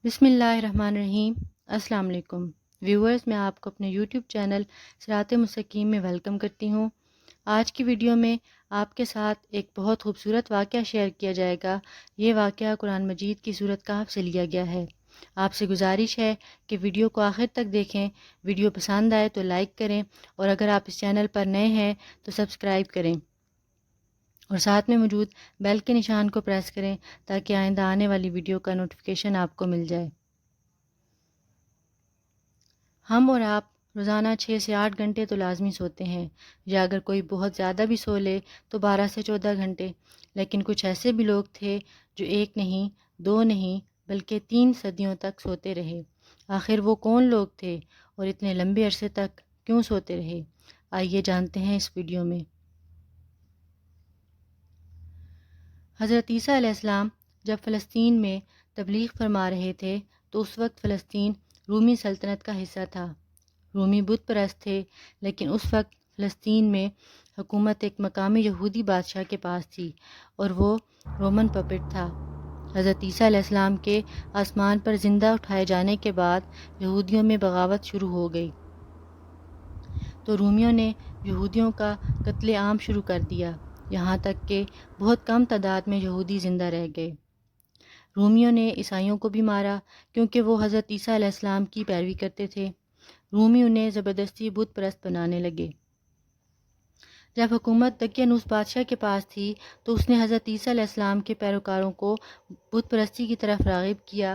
بسم اللہ الرحمن الرحیم۔ السلام علیکم ویورز، میں آپ کو اپنے یوٹیوب چینل صراط مستقیم میں ویلکم کرتی ہوں۔ آج کی ویڈیو میں آپ کے ساتھ ایک بہت خوبصورت واقعہ شیئر کیا جائے گا۔ یہ واقعہ قرآن مجید کی سورۃ کہف سے لیا گیا ہے۔ آپ سے گزارش ہے کہ ویڈیو کو آخر تک دیکھیں۔ ویڈیو پسند آئے تو لائک کریں، اور اگر آپ اس چینل پر نئے ہیں تو سبسکرائب کریں اور ساتھ میں موجود بیل کے نشان کو پریس کریں تاکہ آئندہ آنے والی ویڈیو کا نوٹیفیکیشن آپ کو مل جائے۔ ہم اور آپ روزانہ 6 سے 8 گھنٹے تو لازمی سوتے ہیں، یا اگر کوئی بہت زیادہ بھی سو لے تو 12 سے 14 گھنٹے۔ لیکن کچھ ایسے بھی لوگ تھے جو 1 نہیں، 2 نہیں بلکہ 3 صدیوں تک سوتے رہے۔ آخر وہ کون لوگ تھے اور اتنے لمبے عرصے تک کیوں سوتے رہے؟ آئیے جانتے ہیں اس ویڈیو میں۔ حضرت عیسیٰ علیہ السلام جب فلسطین میں تبلیغ فرما رہے تھے تو اس وقت فلسطین رومی سلطنت کا حصہ تھا۔ رومی بت پرست تھے، لیکن اس وقت فلسطین میں حکومت ایک مقامی یہودی بادشاہ کے پاس تھی، اور وہ رومن پپٹ تھا۔ حضرت عیسیٰ علیہ السلام کے آسمان پر زندہ اٹھائے جانے کے بعد یہودیوں میں بغاوت شروع ہو گئی، تو رومیوں نے یہودیوں کا قتل عام شروع کر دیا، یہاں تک کہ بہت کم تعداد میں یہودی زندہ رہ گئے۔ رومیوں نے عیسائیوں کو بھی مارا کیونکہ وہ حضرت عیسیٰ علیہ السلام کی پیروی کرتے تھے۔ رومی انہیں زبردستی بت پرست بنانے لگے۔ جب حکومت دقیانوس بادشاہ کے پاس تھی تو اس نے حضرت عیسیٰ علیہ السلام کے پیروکاروں کو بت پرستی کی طرف راغب کیا۔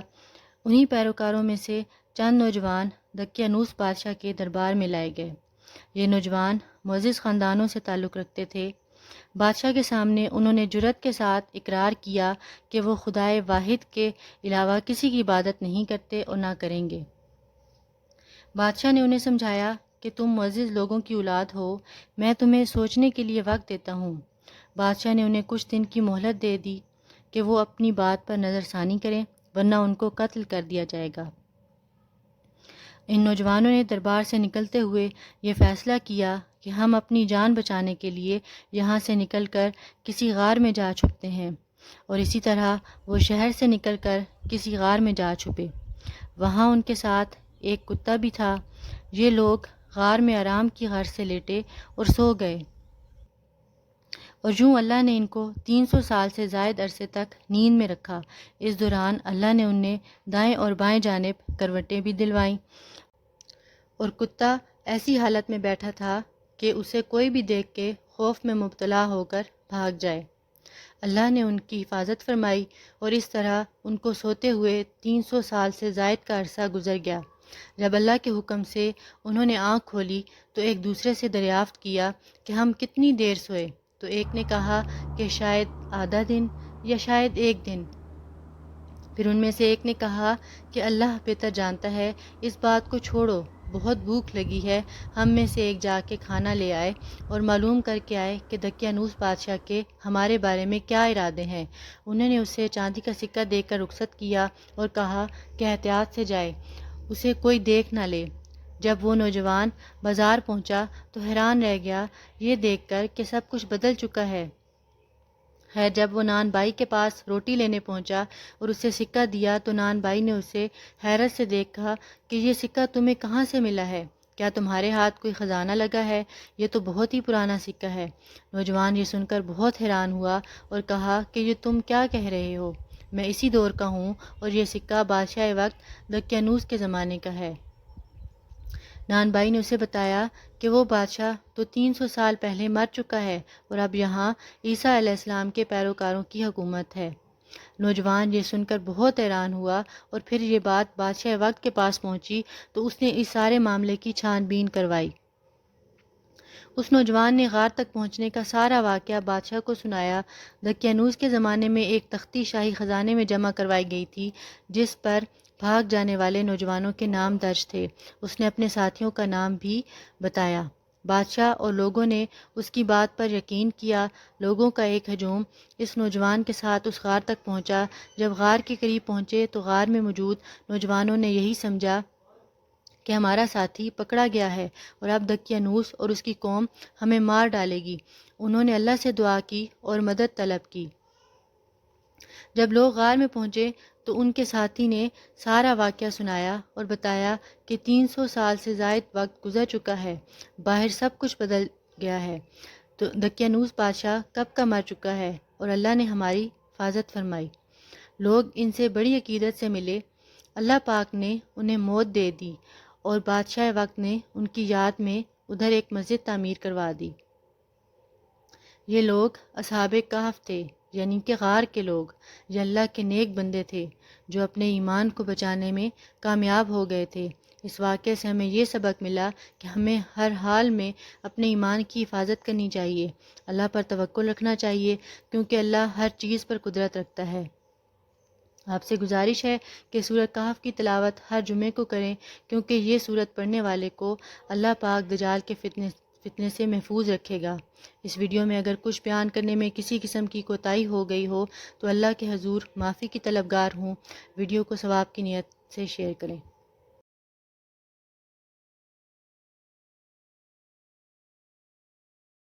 انہی پیروکاروں میں سے چند نوجوان دقیانوس بادشاہ کے دربار میں لائے گئے۔ یہ نوجوان معزز خاندانوں سے تعلق رکھتے تھے۔ بادشاہ کے سامنے انہوں نے جرأت کے ساتھ اقرار کیا کہ وہ خدائے واحد کے علاوہ کسی کی عبادت نہیں کرتے اور نہ کریں گے۔ بادشاہ نے انہیں سمجھایا کہ تم معزز لوگوں کی اولاد ہو، میں تمہیں سوچنے کے لیے وقت دیتا ہوں۔ بادشاہ نے انہیں کچھ دن کی مہلت دے دی کہ وہ اپنی بات پر نظر ثانی کریں، ورنہ ان کو قتل کر دیا جائے گا۔ ان نوجوانوں نے دربار سے نکلتے ہوئے یہ فیصلہ کیا کہ ہم اپنی جان بچانے کے لیے یہاں سے نکل کر کسی غار میں جا چھپتے ہیں، اور اسی طرح وہ شہر سے نکل کر کسی غار میں جا چھپے۔ وہاں ان کے ساتھ ایک کتا بھی تھا۔ یہ لوگ غار میں آرام کی غرض سے لیٹے اور سو گئے، اور یوں اللہ نے ان کو 300 سال سے زائد عرصے تک نیند میں رکھا۔ اس دوران اللہ نے انہیں دائیں اور بائیں جانب کروٹیں بھی دلوائیں، اور کتا ایسی حالت میں بیٹھا تھا کہ اسے کوئی بھی دیکھ کے خوف میں مبتلا ہو کر بھاگ جائے۔ اللہ نے ان کی حفاظت فرمائی، اور اس طرح ان کو سوتے ہوئے 300 سال سے زائد کا عرصہ گزر گیا۔ جب اللہ کے حکم سے انہوں نے آنکھ کھولی تو ایک دوسرے سے دریافت کیا کہ ہم کتنی دیر سوئے، تو ایک نے کہا کہ شاید آدھا دن یا شاید 1 دن۔ پھر ان میں سے ایک نے کہا کہ اللہ بہتر جانتا ہے، اس بات کو چھوڑو، بہت بھوک لگی ہے، ہم میں سے ایک جا کے کھانا لے آئے اور معلوم کر کے آئے کہ دقیانوس بادشاہ کے ہمارے بارے میں کیا ارادے ہیں۔ انہوں نے اسے چاندی کا سکہ دے کر رخصت کیا اور کہا کہ احتیاط سے جائے، اسے کوئی دیکھ نہ لے۔ جب وہ نوجوان بازار پہنچا تو حیران رہ گیا یہ دیکھ کر کہ سب کچھ بدل چکا ہے۔ خیر، جب وہ نان بائی کے پاس روٹی لینے پہنچا اور اسے سکہ دیا تو نان بائی نے اسے حیرت سے دیکھا کہ یہ سکہ تمہیں کہاں سے ملا ہے؟ کیا تمہارے ہاتھ کوئی خزانہ لگا ہے؟ یہ تو بہت ہی پرانا سکہ ہے۔ نوجوان یہ سن کر بہت حیران ہوا اور کہا کہ یہ تم کیا کہہ رہے ہو؟ میں اسی دور کا ہوں، اور یہ سکہ بادشاہ وقت دقیانوس کے زمانے کا ہے۔ نان بائی نے اسے بتایا کہ وہ بادشاہ تو 300 سال پہلے مر چکا ہے، اور اب یہاں عیسیٰ علیہ السلام کے پیروکاروں کی حکومت ہے۔ نوجوان یہ سن کر بہت حیران ہوا، اور پھر یہ بات بادشاہ وقت کے پاس پہنچی تو اس نے اس سارے معاملے کی چھان بین کروائی۔ اس نوجوان نے غار تک پہنچنے کا سارا واقعہ بادشاہ کو سنایا۔ دقیانوس کے زمانے میں ایک تختی شاہی خزانے میں جمع کروائی گئی تھی جس پر بھاگ جانے والے نوجوانوں کے نام درج تھے۔ اس نے اپنے ساتھیوں کا نام بھی بتایا۔ بادشاہ اور لوگوں نے اس کی بات پر یقین کیا۔ لوگوں کا ایک ہجوم اس نوجوان کے ساتھ اس غار تک پہنچا۔ جب غار کے قریب پہنچے تو غار میں موجود نوجوانوں نے یہی سمجھا کہ ہمارا ساتھی پکڑا گیا ہے، اور اب دقیانوس اور اس کی قوم ہمیں مار ڈالے گی۔ انہوں نے اللہ سے دعا کی اور مدد طلب کی۔ جب لوگ غار میں پہنچے تو ان کے ساتھی نے سارا واقعہ سنایا اور بتایا کہ 300 سال سے زائد وقت گزر چکا ہے، باہر سب کچھ بدل گیا ہے، تو دقیانوس بادشاہ کب کا مر چکا ہے اور اللہ نے ہماری حفاظت فرمائی۔ لوگ ان سے بڑی عقیدت سے ملے، اللہ پاک نے انہیں موت دے دی اور بادشاہ وقت نے ان کی یاد میں ادھر ایک مسجد تعمیر کروا دی۔ یہ لوگ اصحاب کہف تھے، یعنی کہ غار کے لوگ، یہ اللہ کے نیک بندے تھے جو اپنے ایمان کو بچانے میں کامیاب ہو گئے تھے۔ اس واقعے سے ہمیں یہ سبق ملا کہ ہمیں ہر حال میں اپنے ایمان کی حفاظت کرنی چاہیے، اللہ پر توکل رکھنا چاہیے، کیونکہ اللہ ہر چیز پر قدرت رکھتا ہے۔ آپ سے گزارش ہے کہ سورۃ کہف کی تلاوت ہر جمعے کو کریں، کیونکہ یہ سورت پڑھنے والے کو اللہ پاک دجال کے فتنے سے محفوظ رکھے گا۔ اس ویڈیو میں اگر کچھ بیان کرنے میں کسی قسم کی کوتاہی ہو گئی ہو تو اللہ کے حضور معافی کی طلبگار ہوں۔ ویڈیو کو ثواب کی نیت سے شیئر کریں۔